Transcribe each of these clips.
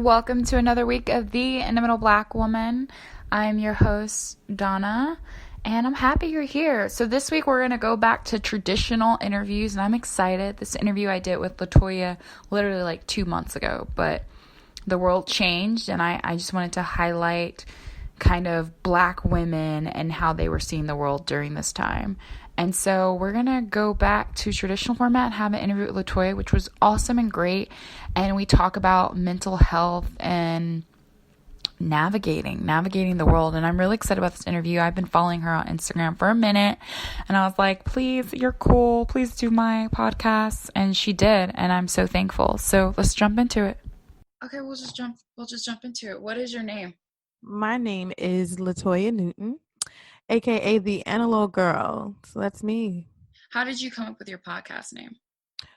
Welcome to another week of The Indomitable Black Woman. I'm your host, Donna, and I'm happy you're here. So this week we're going to go back to traditional interviews, and I'm excited. This interview I did with LaToya literally like 2 months ago, but the world changed, and I just wanted to highlight kind of black women and how they were seeing the world during this time. And so we're going to go back to traditional format and have an interview with LaToya, which was awesome and great. And we talk about mental health and navigating the world. And I'm really excited about this interview. I've been following her on Instagram for a minute, and I was like, please, you're cool. Please do my podcast. And she did. And I'm so thankful. So let's jump into it. Okay, we'll just jump into it. What is your name? My name is LaToya Newton, aka the Analog Girl. So that's me. How did you come up with your podcast name?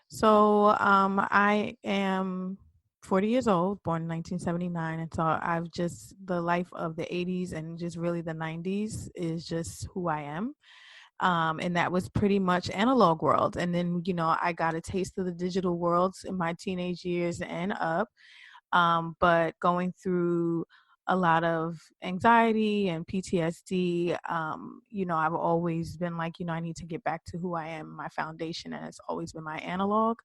So I am 40 years old, born in 1979, and so I've just the life of the 80s and just really the 90s is just who I am. And that was pretty much analog world. And then, I got a taste of the digital worlds in my teenage years and up. But going through a lot of anxiety and PTSD, I've always been like, I need to get back to who I am, my foundation, and it's always been my analog.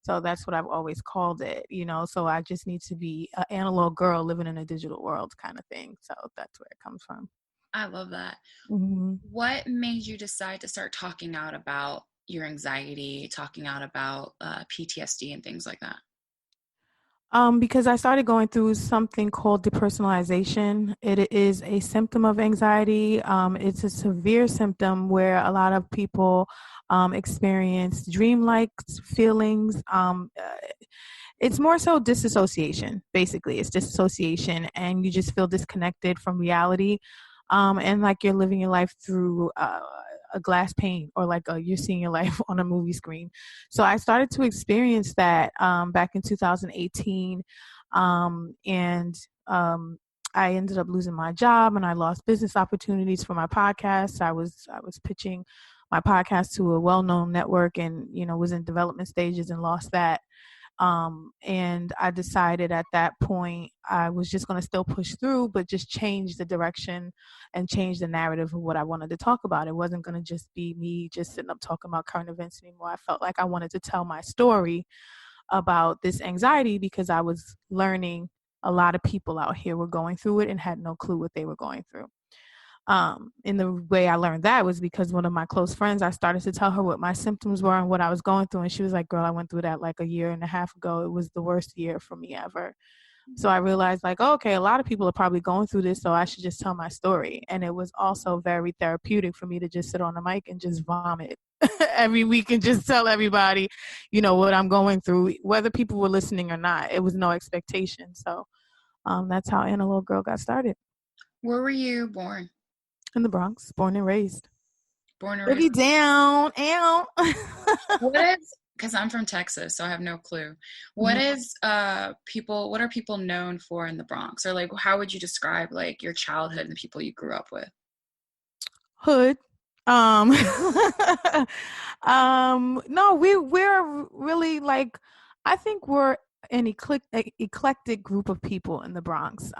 So that's what I've always called it, so I just need to be an analog girl living in a digital world kind of thing. So that's where it comes from. I love that. Mm-hmm. What made you decide to start talking out about your anxiety, talking out about PTSD and things like that? Because I started going through something called depersonalization. It is a symptom of anxiety. It's a severe symptom where a lot of people experience dreamlike feelings. It's more so disassociation, basically. It's disassociation, and you just feel disconnected from reality. And like you're living your life through a glass pane, or like you're seeing your life on a movie screen. So I started to experience that back in 2018, and I ended up losing my job, and I lost business opportunities for my podcast. I was pitching my podcast to a well-known network, and was in development stages and lost that. And I decided at that point I was just going to still push through, but just change the direction and change the narrative of what I wanted to talk about. It wasn't going to just be me just sitting up talking about current events anymore. I felt like I wanted to tell my story about this anxiety because I was learning a lot of people out here were going through it and had no clue what they were going through. And the way I learned that was because one of my close friends, I started to tell her what my symptoms were and what I was going through. And she was like, girl, I went through that like a year and a half ago. It was the worst year for me ever. So I realized like, oh, okay, a lot of people are probably going through this, so I should just tell my story. And it was also very therapeutic for me to just sit on the mic and just vomit every week and just tell everybody, what I'm going through, whether people were listening or not. It was no expectation. So that's how Analog Girl got started. Where were you born? In the Bronx, born and raised. Born and raised. Boogie down, ow. What is, because I'm from Texas, so I have no clue. What is what are people known for in the Bronx? Or like, how would you describe like your childhood and the people you grew up with? Hood. No, we're really like, I think we're an eclectic group of people in the Bronx.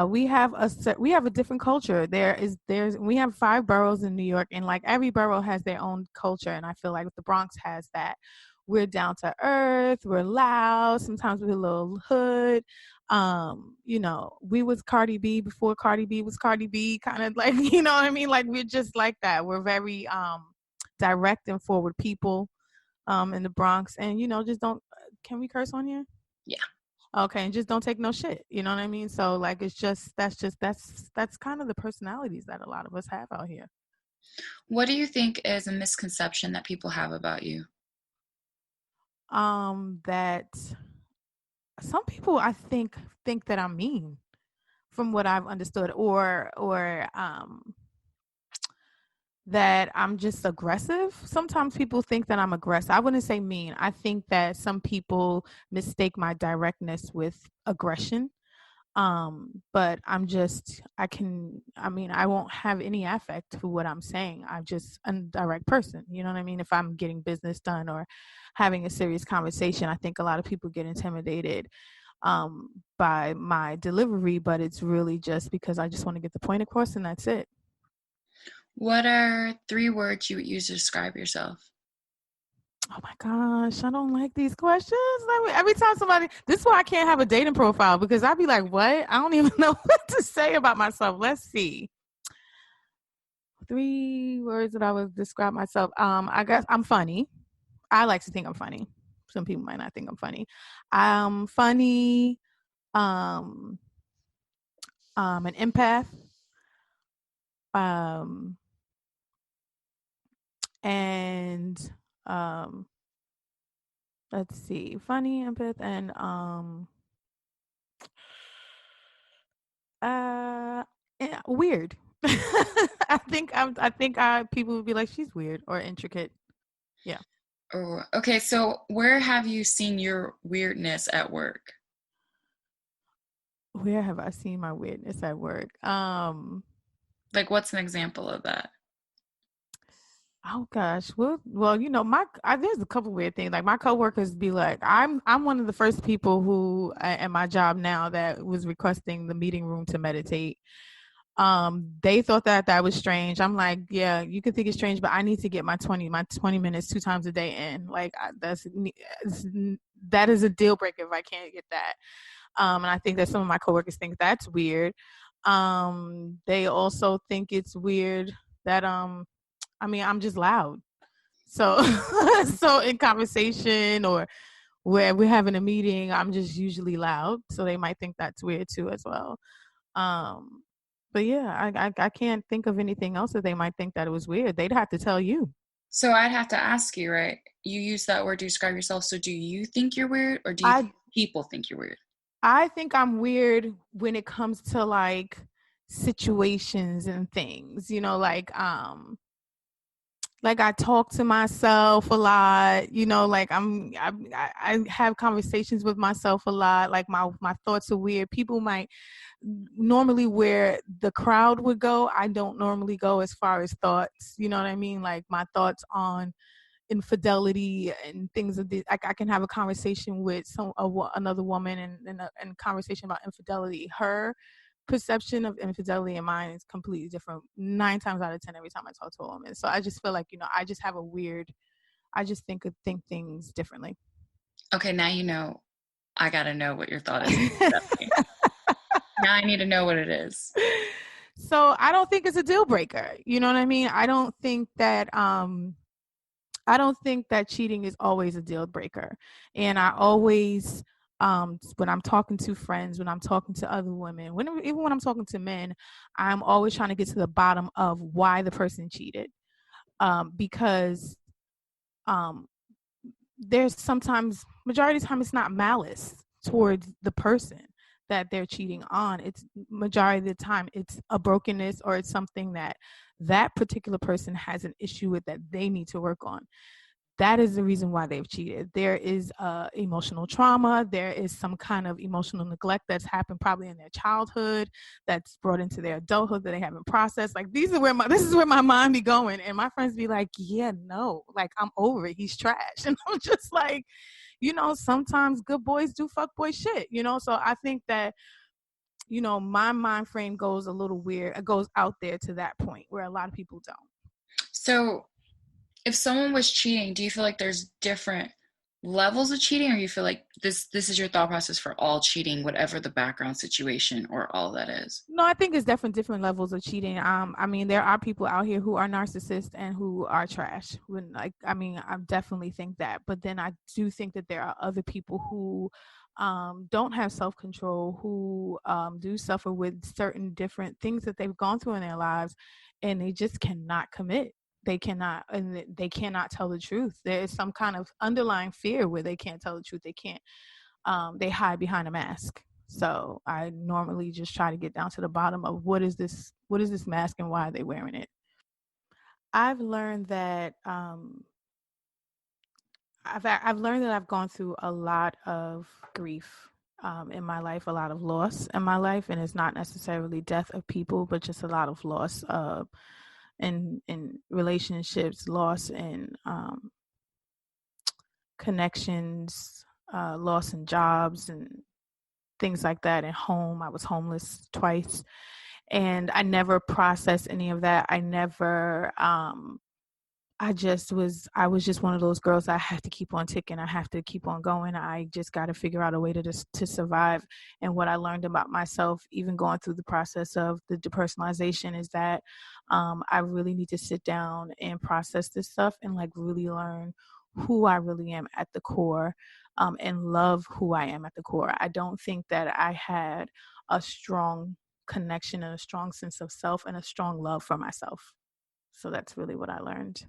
We have a different culture. We have 5 boroughs in New York, and like every borough has their own culture, and I feel like the Bronx has that. We're down to earth, we're loud, sometimes we're a little hood. We was Cardi B before Cardi B was Cardi B, kind of like, you know what I mean? Like we're just like that. We're very direct and forward people in the Bronx, and just don't. Can we curse on here? Yeah. Okay, and just don't take no shit. You know what I mean? So like that's kind of the personalities that a lot of us have out here. What do you think is a misconception that people have about you? That some people I think that I'm mean, from what I've understood, or that I'm just aggressive. Sometimes people think that I'm aggressive. I wouldn't say mean. I think that some people mistake my directness with aggression. But I won't have any affect to what I'm saying. I'm just a direct person. You know what I mean? If I'm getting business done or having a serious conversation, I think a lot of people get intimidated by my delivery, but it's really just because I just want to get the point across, and that's it. What are 3 words you would use to describe yourself? Oh my gosh, I don't like these questions. Every time somebody, this is why I can't have a dating profile, because I'd be like, what? I don't even know what to say about myself. Let's see. 3 words that I would describe myself. I guess I'm funny. I like to think I'm funny. Some people might not think I'm funny. I'm funny. Um, an empath. Um, and um, let's see, funny, empath, and Uh, yeah, weird. I think people would be like, she's weird or intricate. Yeah. Oh, okay. So where have you seen your weirdness at work? Where have I seen my weirdness at work? Like, what's an example of that? Oh gosh. Well, there's a couple weird things. Like my coworkers be like, I'm one of the first people who at my job now that was requesting the meeting room to meditate. They thought that that was strange. I'm like, yeah, you can think it's strange, but I need to get my 20 minutes 2 times a day in. Like that is a deal breaker if I can't get that. And I think that some of my coworkers think that's weird. They also think it's weird that I'm just loud. So so in conversation or where we're having a meeting, I'm just usually loud. So they might think that's weird too as well. Um, but yeah, I can't think of anything else that they might think that it was weird. They'd have to tell you. So I'd have to ask you, right? You use that word to describe yourself. So do you think you're weird or do you I think people think you're weird? I think I'm weird when it comes to like situations and things. Like I talk to myself a lot. Like I have conversations with myself a lot. Like my thoughts are weird. People might normally where the crowd would go, I don't normally go as far as thoughts. You know what I mean? Like my thoughts on infidelity and things of this. I can have a conversation with another woman and conversation about infidelity. Her perception of infidelity and mine is completely different 9 times out of 10 every time I talk to a woman. So I just feel like I just have a weird. I just think things differently. Okay, now you know. I gotta know what your thought is. Now I need to know what it is. So I don't think it's a deal breaker. You know what I mean? I don't think that cheating is always a deal breaker. And I always, when I'm talking to friends, when I'm talking to other women, even when I'm talking to men, I'm always trying to get to the bottom of why the person cheated. Because um, there's sometimes, majority of the time, it's not malice towards the person that they're cheating on. It's majority of the time, it's a brokenness or it's something that that particular person has an issue with that they need to work on. That is the reason why they've cheated. There is emotional trauma. There is some kind of emotional neglect that's happened probably in their childhood that's brought into their adulthood that they haven't processed. Like this is where my mind be going. And my friends be like, yeah, no, like I'm over it. He's trash. And I'm just like, sometimes good boys do fuck boy shit, So I think that, my mind frame goes a little weird. It goes out there to that point where a lot of people don't. So if someone was cheating, do you feel like there's different levels of cheating, or you feel like this is your thought process for all cheating, whatever the background situation or all that is? No, I think it's definitely different levels of cheating. I mean, there are people out here who are narcissists and who are trash. I definitely think that. But then I do think that there are other people who don't have self control, who do suffer with certain different things that they've gone through in their lives, and they just cannot commit. They cannot tell the truth. There is some kind of underlying fear where they can't tell the truth. They hide behind a mask. So I normally just try to get down to the bottom of what is this mask and why are they wearing it. I've learned that I've learned that I've gone through a lot of grief in my life, a lot of loss in my life, and it's not necessarily death of people, but just a lot of loss in relationships, loss in connections, loss in jobs, and things like that in home. I was homeless twice, and I never processed any of that. I was just one of those girls. I have to keep on ticking. I have to keep on going. I just got to figure out a way to survive. And what I learned about myself, even going through the process of the depersonalization, is that I really need to sit down and process this stuff and like really learn who I really am at the core, and love who I am at the core. I don't think that I had a strong connection and a strong sense of self and a strong love for myself. So that's really what I learned.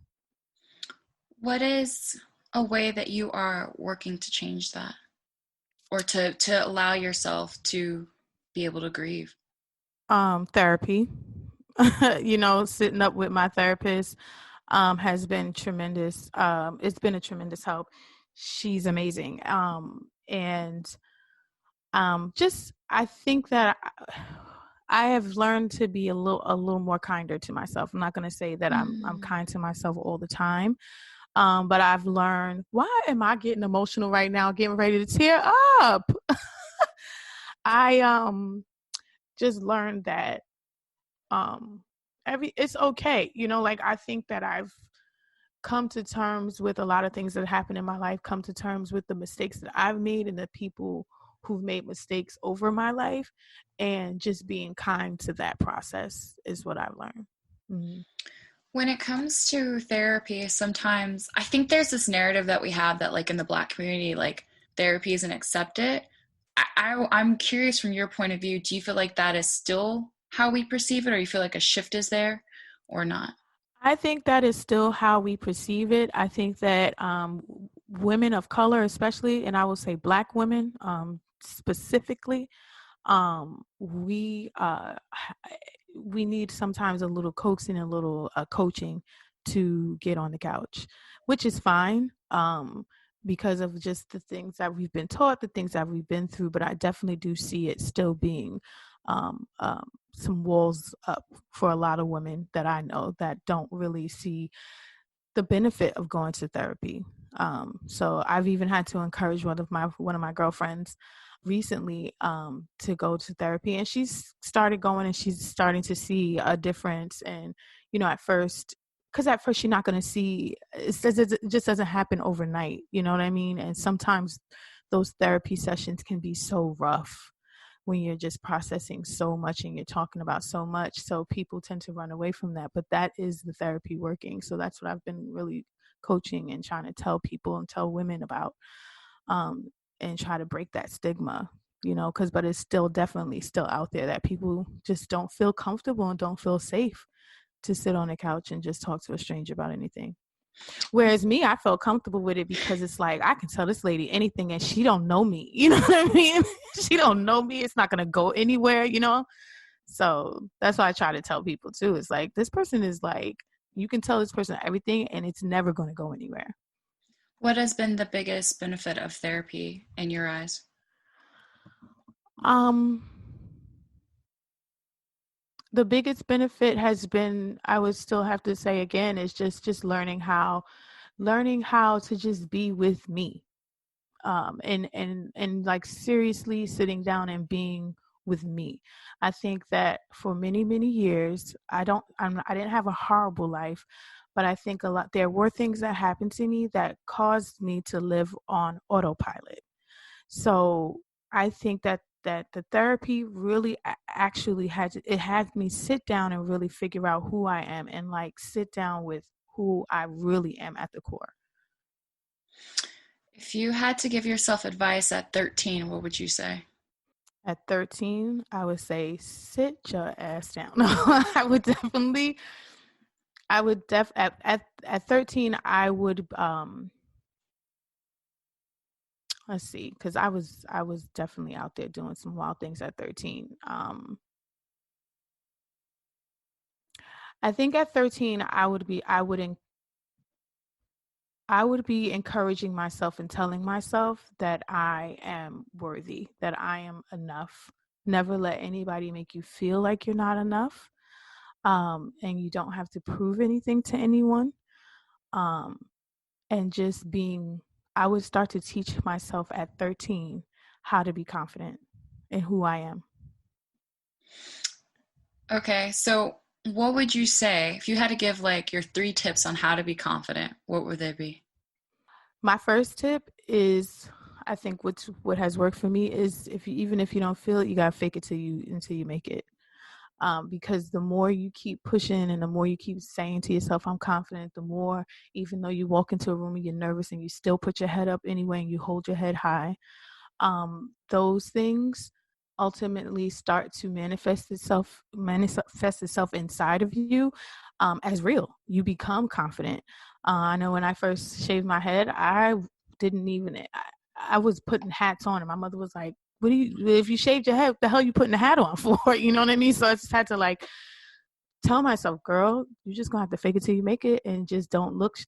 What is a way that you are working to change that, or to allow yourself to be able to grieve? Therapy. Sitting up with my therapist has been tremendous. It's been a tremendous help. She's amazing. And just I think that I have learned to be a little more kinder to myself. I'm not going to say that I'm Mm. kind to myself all the time, but I've learned. Why am I getting emotional right now? Getting ready to tear up. I just learned that um it's okay, like I think that I've come to terms with a lot of things that happen in my life, come to terms with the mistakes that I've made and the people who've made mistakes over my life, and just being kind to that process is what I've learned. Mhm. When it comes to therapy, sometimes I think there's this narrative that we have that, like in the Black community, like therapy isn't accepted. I'm curious from your point of view, do you feel like that is still how we perceive it, or you feel like a shift is there or not? I think that is still how we perceive it. I think that women of color, especially, and I will say Black women specifically, we need sometimes a little coaxing, a little coaching to get on the couch, which is fine, because of just the things that we've been taught, the things that we've been through. But I definitely do see it still being um, um, some walls up for a lot of women that I know that don't really see the benefit of going to therapy. So I've even had to encourage one of my girlfriends recently to go to therapy, and she's started going, and she's starting to see a difference. And at first, because at first you're not going to see it just doesn't happen overnight. You know what I mean? And sometimes those therapy sessions can be so rough when you're just processing so much and you're talking about so much. So people tend to run away from that. But that is the therapy working. So that's what I've been really coaching and trying to tell people and tell women about, um, and try to break that stigma, but it's still definitely still out there that people just don't feel comfortable and don't feel safe to sit on a couch and just talk to a stranger about anything. Whereas me, I felt comfortable with it because it's like I can tell this lady anything and she don't know me. You know what I mean? She don't know me. It's not gonna go anywhere. So that's why I try to tell people too. It's like this person is like you can tell this person everything and it's never gonna go anywhere. What has been the biggest benefit of therapy in your eyes? Um the biggest benefit has been, I would still have to say again, is just learning how to just be with me, and like seriously sitting down and being with me. I think that for many many years I didn't have a horrible life, but I think a lot there were things that happened to me that caused me to live on autopilot. So I think that the therapy really actually had me sit down and really figure out who I am and like sit down with who I really am at the core. If you had to give yourself advice at 13, what would you say? At 13, I would say sit your ass down. At 13, I would let's see, because I was definitely out there doing some wild things at 13. I think at 13 I would be encouraging myself and telling myself that I am worthy, that I am enough. Never let anybody make you feel like you're not enough. And you don't have to prove anything to anyone. Um, and I would start to teach myself at 13 how to be confident. in who I am. Okay, so what would you say if you had to give like your 3 tips on how to be confident? What would they be? My first tip is, I think what has worked for me is, if you, even if you don't feel it, you gotta fake it until you make it. Because the more you keep pushing and the more you keep saying to yourself, I'm confident, the more, even though you walk into a room and you're nervous and you still put your head up anyway and you hold your head high, those things ultimately start to manifest itself inside of you, as real. You become confident. I know when I first shaved my head, didn't even I was putting hats on, and my mother was like, what do you, if you shaved your head, what the hell are you putting a hat on for? You know what I mean? So I just had to like tell myself, girl, you just gonna have to fake it till you make it, and just don't look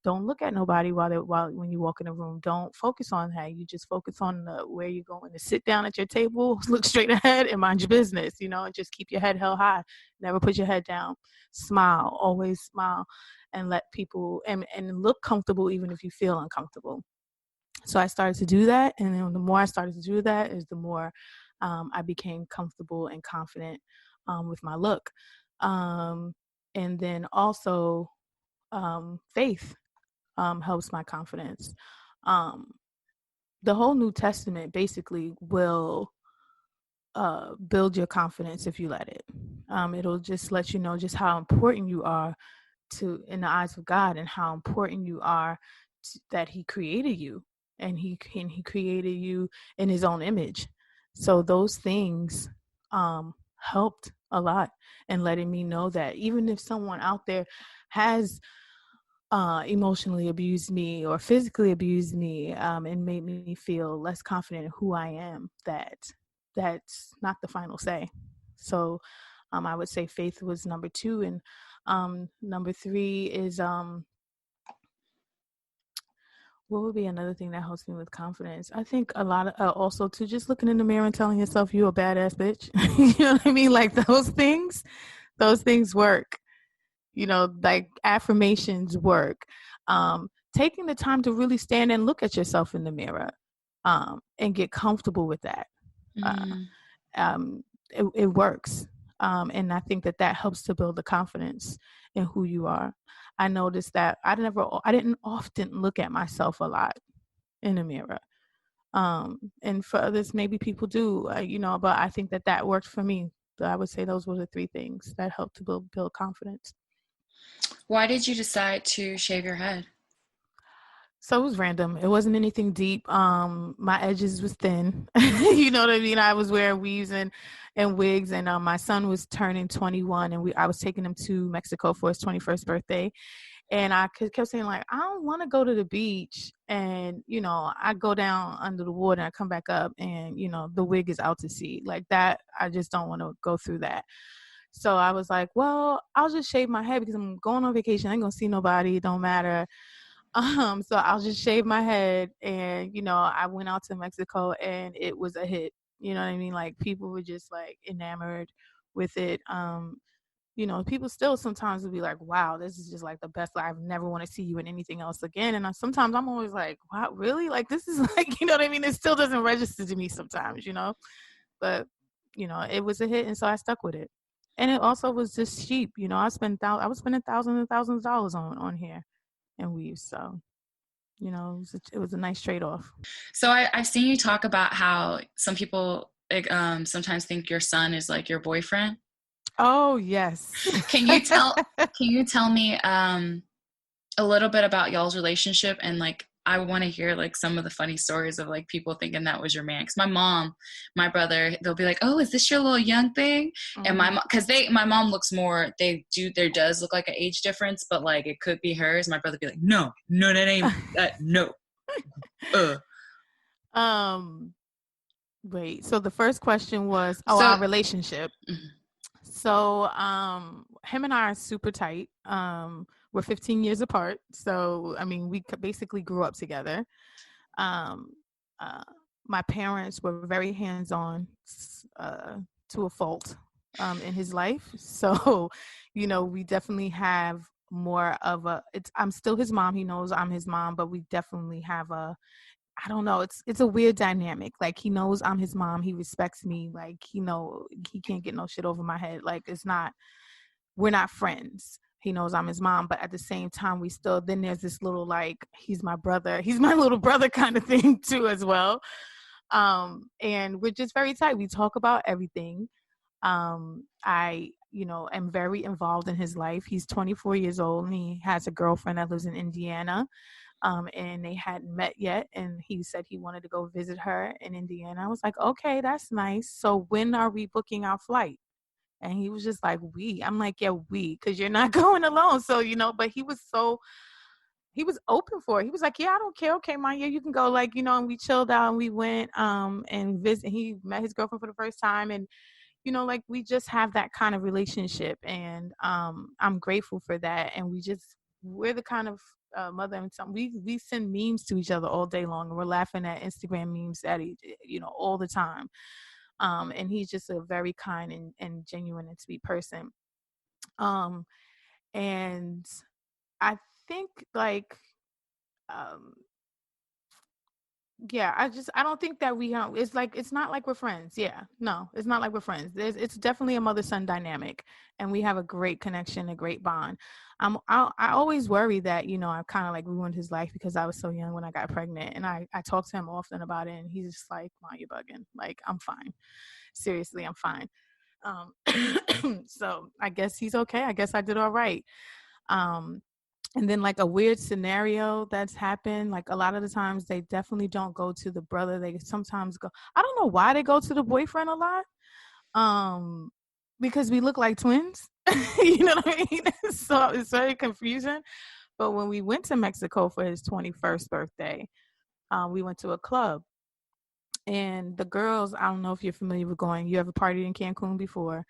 at nobody while when you walk in the room. Don't focus on that. You just focus on where you're going to sit down at your table, look straight ahead, and mind your business. And just keep your head held high. Never put your head down. Smile, always smile, and let people and look comfortable even if you feel uncomfortable. So I started to do that, and then the more I started to do that, is the more I became comfortable and confident with my look. Um, and then also, faith helps my confidence. Um, the whole New Testament basically will build your confidence if you let it. It'll just let you know just how important you are to in the eyes of God, and how important you are that He created you, and He created you in His own image. So those things helped a lot in letting me know that even if someone out there has emotionally abused me or physically abused me, and made me feel less confident in who I am, that's not the final say. So I would say faith was number two, and number three is, what would be another thing that helps me with confidence? I think a lot of, also to just looking in the mirror and telling yourself you a badass bitch. You know what I mean? Like those things work. Like affirmations work. Taking the time to really stand and look at yourself in the mirror, and get comfortable with that. Uh, Mm. it works. And I think that helps to build the confidence in who you are. I noticed that I didn't often look at myself a lot in the mirror. And for others, maybe people do, but I think that worked for me. So I would say those were the three things that helped to build confidence. Why did you decide to shave your head? So it was random. It wasn't anything deep. My edges was thin. You know what I mean? I was wearing weaves and wigs, and my son was turning 21, and I was taking him to Mexico for his 21st birthday. And I kept saying, like, I don't want to go to the beach, and I go down under the water and I come back up, and the wig is out to sea like that. I just don't want to go through that. So I was like, well, I'll just shave my head because I'm going on vacation. I ain't gonna see nobody. It don't matter. So I'll just shave my head, and I went out to Mexico, and it was a hit. You know what I mean? Like, people were just like enamored with it. People still sometimes will be like, wow, this is just like the best. Like, I've never want to see you in anything else again. And sometimes I'm always like, wow, really? Like, this is like, you know what I mean? It still doesn't register to me sometimes. But it was a hit, and so I stuck with it. And it also was just cheap. I was spending thousands and thousands of dollars on hair and weaves. So it was a nice trade-off. So I've seen you talk about how some people like, sometimes think your son is like your boyfriend. Oh, yes. Can you tell can you tell me a little bit about y'all's relationship, and like I want to hear like some of the funny stories of like people thinking that was your man. Because my mom, my brother, they'll be like, "Oh, is this your little young thing?" And my mom, because my mom looks more. There does look like an age difference, but like it could be hers. My brother be like, "No, no, that ain't that. No." um Wait, so the first question was, So, our relationship. So him and I are super tight. We're 15 years apart, so I mean we basically grew up together. um uh, my parents were very hands-on, uh, to a fault, in his life. So we definitely have more of a, I'm still his mom, he knows I'm his mom, but we definitely have I don't know. It's a weird dynamic. Like he knows I'm his mom. He respects me. Like he can't get no shit over my head. Like it's not. We're not friends. He knows I'm his mom, but at the same time, we still. Then there's this little like he's my brother. He's my little brother kind of thing too as well. And we're just very tight. We talk about everything. I am very involved in his life. He's 24 years old and he has a girlfriend that lives in Indiana, and they hadn't met yet. And he said he wanted to go visit her in Indiana. I was like, okay, that's nice. So when are we booking our flight? And he was just like, we. I'm like, yeah, we, because you're not going alone. So, but he was open for it. He was like, yeah, I don't care. Okay, Maya, you can go. Like, and we chilled out and we went and visit. He met his girlfriend for the first time. And like we just have that kind of relationship, and I'm grateful for that. And we're the kind of mother and son. We send memes to each other all day long, and we're laughing at Instagram memes at all the time. And he's just a very kind and genuine and sweet person. Um, and I think like um yeah, I don't think that it's like it's not like we're friends. Yeah, no, it's not like we're friends. It's definitely a mother son dynamic, and we have a great connection, a great bond. I always worry that I kind of like ruined his life because I was so young when I got pregnant, and I talk to him often about it, and he's just like, "Mom, you're bugging. Like I'm fine. Seriously, I'm fine." So I guess he's okay. I guess I did all right. Um, and then like a weird scenario that's happened, like a lot of the times they definitely don't go to the brother. They sometimes go, I don't know why they go to the boyfriend a lot. Um, because we look like twins. You know what I mean? So it's very confusing. But when we went to Mexico for his 21st birthday, we went to a club. And the girls, I don't know if you're familiar with you ever partied in Cancun before?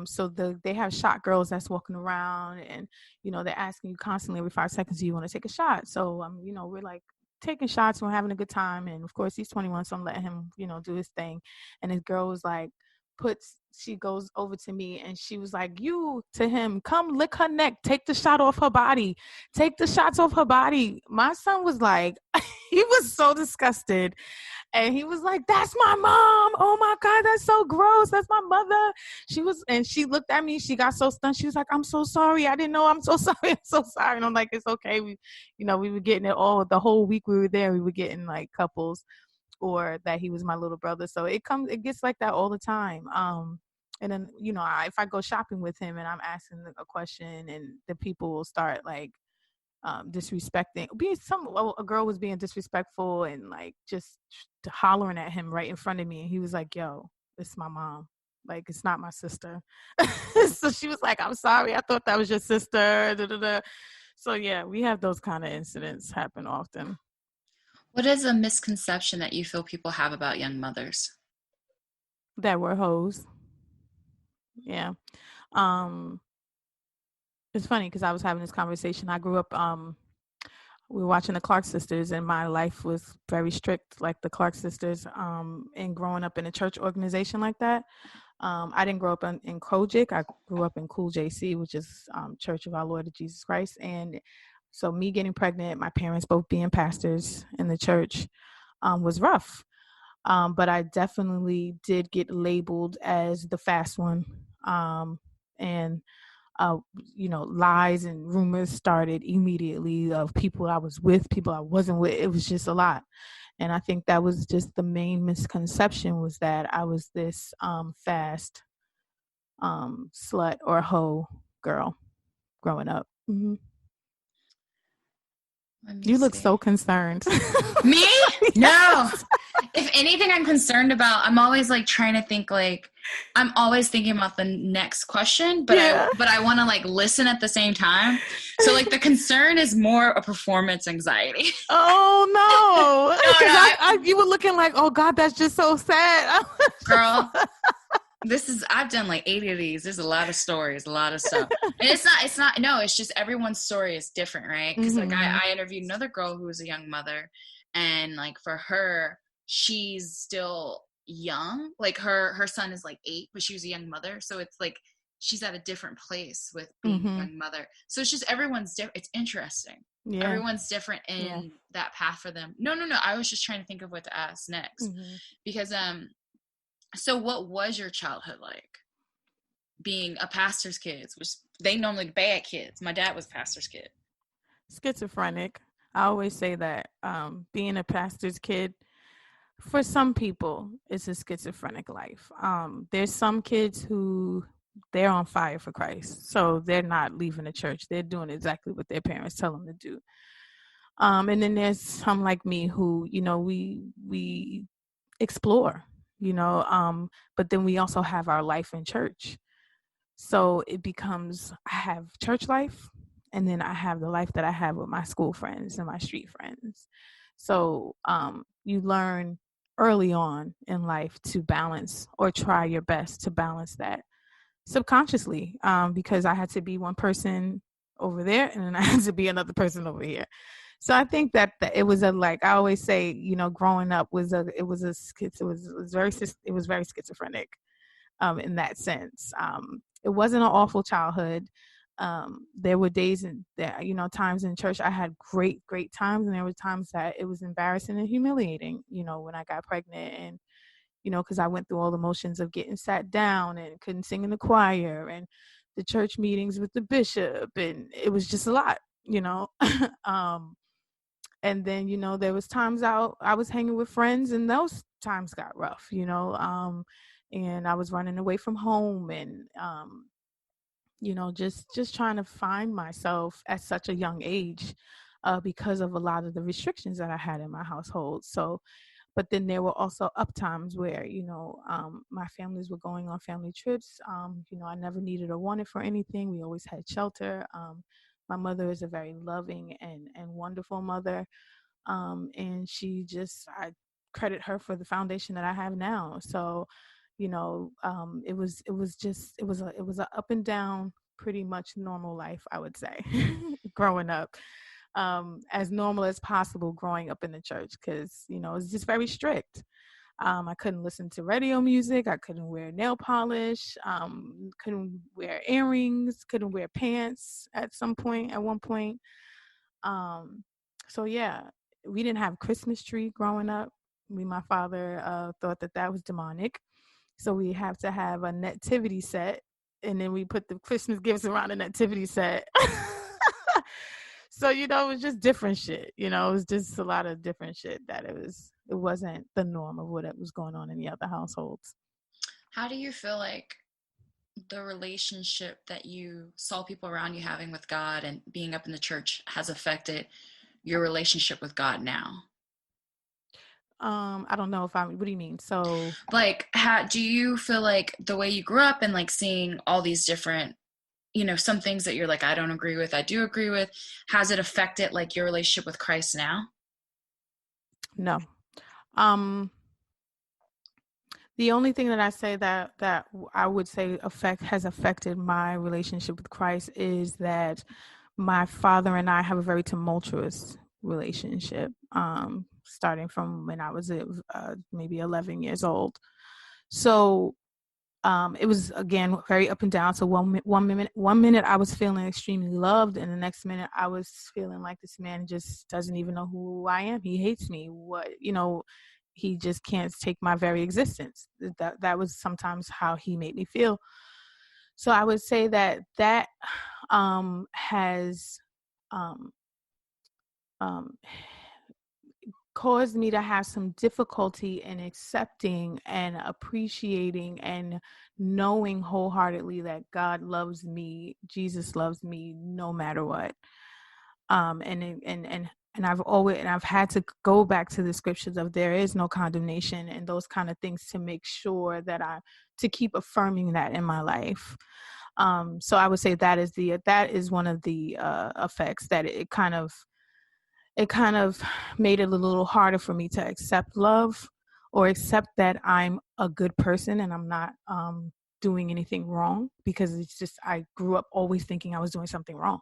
So they have shot girls that's walking around, and they're asking you constantly every 5 seconds, do you want to take a shot? So we're like taking shots, we're having a good time, and of course he's 21, so I'm letting him do his thing. And this girl was like, she goes over to me and she was like, you to him, come lick her neck, take the shot off her body, take the shots off her body. My son was like, he was so disgusted. And he was like, that's my mom. Oh my God, that's so gross. That's my mother. And she looked at me. She got so stunned. She was like, I'm so sorry. I didn't know. I'm so sorry. I'm so sorry. And I'm like, it's okay. We were getting it all the whole week we were there. We were getting like couples or that he was my little brother. So it gets like that all the time. And then, if I go shopping with him and I'm asking a question and the people will start like, disrespecting a girl was being disrespectful and like just hollering at him right in front of me, and he was like, yo, it's my mom, like it's not my sister. So she was like, I'm sorry, I thought that was your sister. Da, da, da. So yeah, we have those kind of incidents happen often. What is a misconception that you feel people have about young mothers? That were hoes. Yeah. um it's funny because I was having this conversation. I grew up, we were watching the Clark sisters, and my life was very strict like the Clark sisters. And growing up in a church organization like that, I didn't grow up in Kojic. I grew up in Cool JC, which is Church of Our Lord of Jesus Christ. And so me getting pregnant, my parents both being pastors in the church, was rough. But I definitely did get labeled as the fast one. And lies and rumors started immediately of people I was with, people I wasn't with. It was just a lot. And I think that was just the main misconception, was that I was this fast slut or hoe girl growing up. Mm-hmm. Let me You look see. so concerned. Me? No. Yes. If anything I'm concerned about, I'm always like trying to think like I'm always thinking about the next question, but I Yeah. but I want to like listen at the same time. So like the concern is more a performance anxiety. Oh no. No, Because no, you were looking like, oh God, that's just so sad. girl, I've done like 80 of these. There's a lot of stories, a lot of stuff. And it's just everyone's story is different, right? Because like Mm-hmm. I interviewed another girl who was a young mother, and like for her, she's still young. Like her son is like 8, but she was a young mother. So it's like she's at a different place with being a Mm-hmm. young mother. So it's just everyone's different. It's interesting. Yeah. Everyone's different Yeah. in that path for them. No, no, no. I was just trying to think of what to ask next. Hmm. Because so what was your childhood like? Being a pastor's kid, which they normally bad kids. My dad was a pastor's kid. Schizophrenic. I always say that being a pastor's kid, for some people, it's a schizophrenic life. There's some kids who they're on fire for Christ, so they're not leaving the church. They're doing exactly what their parents tell them to do. And then there's some like me who, we explore, but then we also have our life in church. So it becomes I have church life and then I have the life that I have with my school friends and my street friends. So you learn early on in life to balance or try your best to balance that subconsciously, because I had to be one person over there and then I had to be another person over here. So I think that it was a, like I always say, growing up was it was very schizophrenic, in that sense. It wasn't an awful childhood. There were days and that, times in church I had great times, and there were times that it was embarrassing and humiliating. When I got pregnant, and because I went through all the motions of getting sat down and couldn't sing in the choir, and the church meetings with the bishop, and it was just a lot. um, and then there was times I was hanging with friends, and those times got rough. And I was running away from home, and just trying to find myself at such a young age, because of a lot of the restrictions that I had in my household. So, but then there were also up times where my families were going on family trips. I never needed or wanted for anything. We always had shelter. My mother is a very loving and wonderful mother, and I credit her for the foundation that I have now. So, it was a up and down, pretty much normal life, I would say, growing up, as normal as possible growing up in the church, because it's just very strict. I couldn't listen to radio music. I couldn't wear nail polish. Couldn't wear earrings. Couldn't wear pants at one point. Um, so yeah, we didn't have Christmas tree growing up. My father thought that was demonic. So we have to have a nativity set, and then we put the Christmas gifts around the nativity set. So it was just different shit. It was just a lot of different shit that it wasn't the norm of what was going on in the other households. How do you feel like the relationship that you saw people around you having with God and being up in the church has affected your relationship with God now? I don't know if I'm. What do you mean? So, Like, how do you feel like the way you grew up and like seeing all these different, some things that you're like, I don't agree with, I do agree with, has it affected like your relationship with Christ now? no. Um, the only thing that I say that I would say has affected my relationship with Christ is that my father and I have a very tumultuous relationship, starting from when I was maybe 11 years old. So it was again very up and down. So one minute I was feeling extremely loved, and the next minute I was feeling like this man just doesn't even know who I am. He hates me. He just can't take my very existence. That was sometimes how he made me feel. So I would say that has um, um, caused me to have some difficulty in accepting and appreciating and knowing wholeheartedly that God loves me, Jesus loves me, no matter what. And I've had to go back to the scriptures of there is no condemnation and those kind of things to make sure that to keep affirming that in my life. So I would say that is one of the effects, that it kind of made it a little harder for me to accept love or accept that I'm a good person and I'm not doing anything wrong, because it's just I grew up always thinking I was doing something wrong.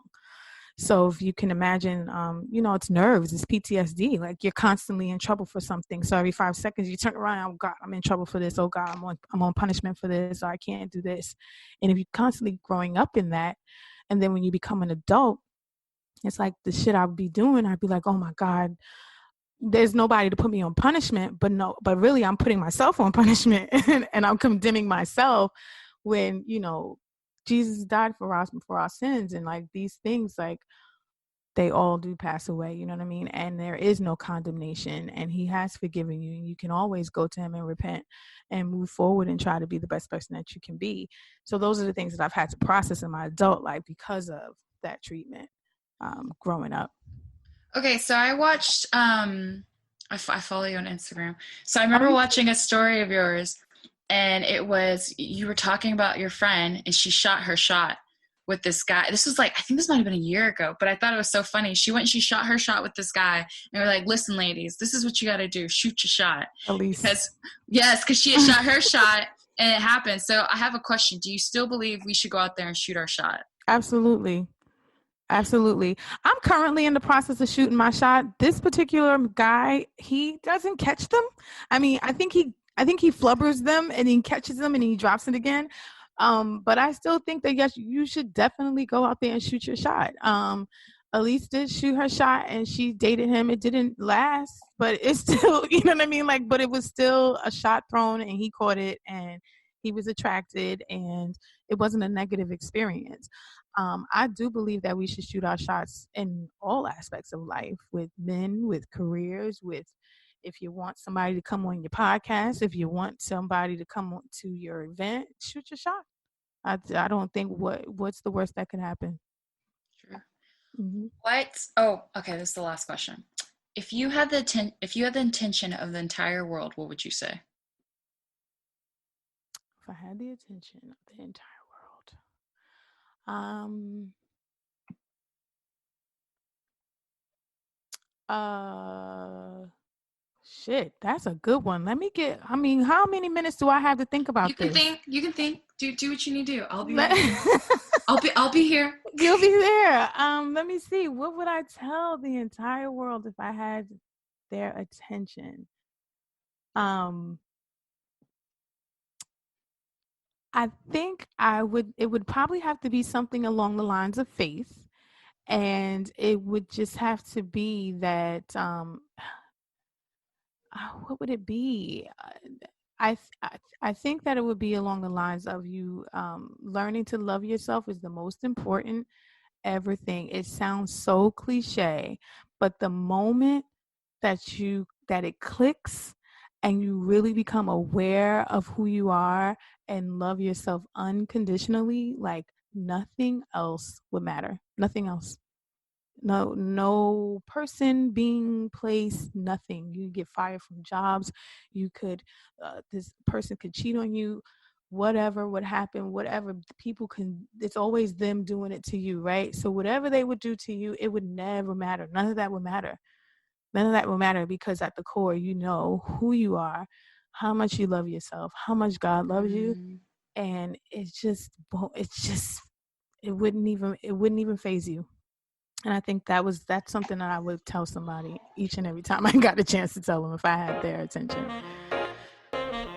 So if you can imagine, it's nerves, it's PTSD. Like you're constantly in trouble for something. So every 5 seconds you turn around, oh God, I'm in trouble for this. Oh God, I'm on punishment for this. Or I can't do this. And if you're constantly growing up in that, and then when you become an adult, It's like the shit I would be doing. I'd be like, oh my God, there's nobody to put me on punishment, but really I'm putting myself on punishment and I'm condemning myself when, Jesus died for our sins, and like these things, like they all do pass away, you know what I mean? And there is no condemnation, and he has forgiven you, and you can always go to him and repent and move forward and try to be the best person that you can be. So those are the things that I've had to process in my adult life because of that treatment, growing up. Okay, so I watched I follow you on Instagram. So I Oh, remember you watching a story of yours, and it was you were talking about your friend and she shot her shot with this guy. This was like, I think this might have been a year ago, but I thought it was so funny. She shot her shot with this guy, and we're like, listen, ladies, this is what you got to do: shoot your shot. Elise. Because she had shot her shot and it happened. So I have a question: do you still believe we should go out there and shoot our shot? Absolutely. Absolutely. I'm currently in the process of shooting my shot. This particular guy, he doesn't catch them. I mean, I think he flubbers them and he catches them and he drops it again. But I still think that yes, you should definitely go out there and shoot your shot. Elise did shoot her shot and she dated him. It didn't last, but it's still, you know what I mean? Like, but it was still a shot thrown and he caught it and he was attracted and it wasn't a negative experience. I do believe that we should shoot our shots in all aspects of life, with men, with careers, with if you want somebody to come on your podcast, if you want somebody to come on to your event, shoot your shot. I don't think what's the worst that could happen. True. Hmm. What? Oh, okay. This is the last question. If you had the intention of the entire world, what would you say? If I had the attention of the entire world, uh, shit, that's a good one. Let me get. I mean, how many minutes do I have to think You about can this? think. You can think. Do what you need to do. I'll be Let, right here. I'll be here. You'll be there. Let me see. What would I tell the entire world if I had their attention? Um, I think I would. It would probably have to be something along the lines of faith, and it would just have to be that. What would it be? I think that it would be along the lines of you learning to love yourself is the most important everything. It sounds so cliche, but the moment that it clicks and you really become aware of who you are and love yourself unconditionally, like nothing else would matter. Nothing else. No person, being, place, nothing. You get fired from jobs. You could this person could cheat on you, whatever would happen, whatever people can, it's always them doing it to you, right? So whatever they would do to you, it would never matter. None of that would matter. None of that will matter because at the core you know who you are, how much you love yourself, how much God loves you, Mm, and it wouldn't even phase you. And I think that's something that I would tell somebody each and every time I got a chance to tell them if I had their attention.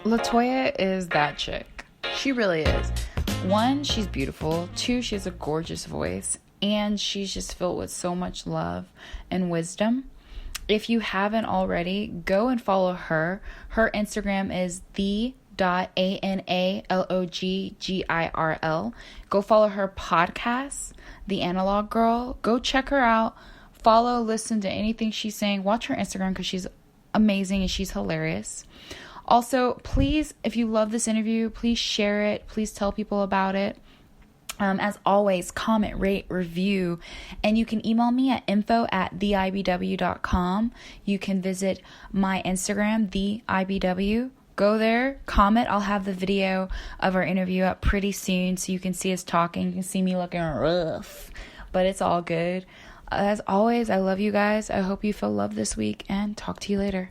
LaToya is that chick. She really is. One, she's beautiful. Two, she has a gorgeous voice. And she's just filled with so much love and wisdom. If you haven't already, go and follow her. Her Instagram is the.analogirl. Go follow her podcast, The Analog Girl. Go check her out. Follow, listen to anything she's saying. Watch her Instagram because she's amazing and she's hilarious. Also, please, if you love this interview, please share it. Please tell people about it. As always, comment, rate, review, and you can email me at info@theibw.com. You can visit my Instagram, theibw. Go there, comment. I'll have the video of our interview up pretty soon so you can see us talking. You can see me looking rough, but it's all good. As always, I love you guys. I hope you feel loved this week, and talk to you later.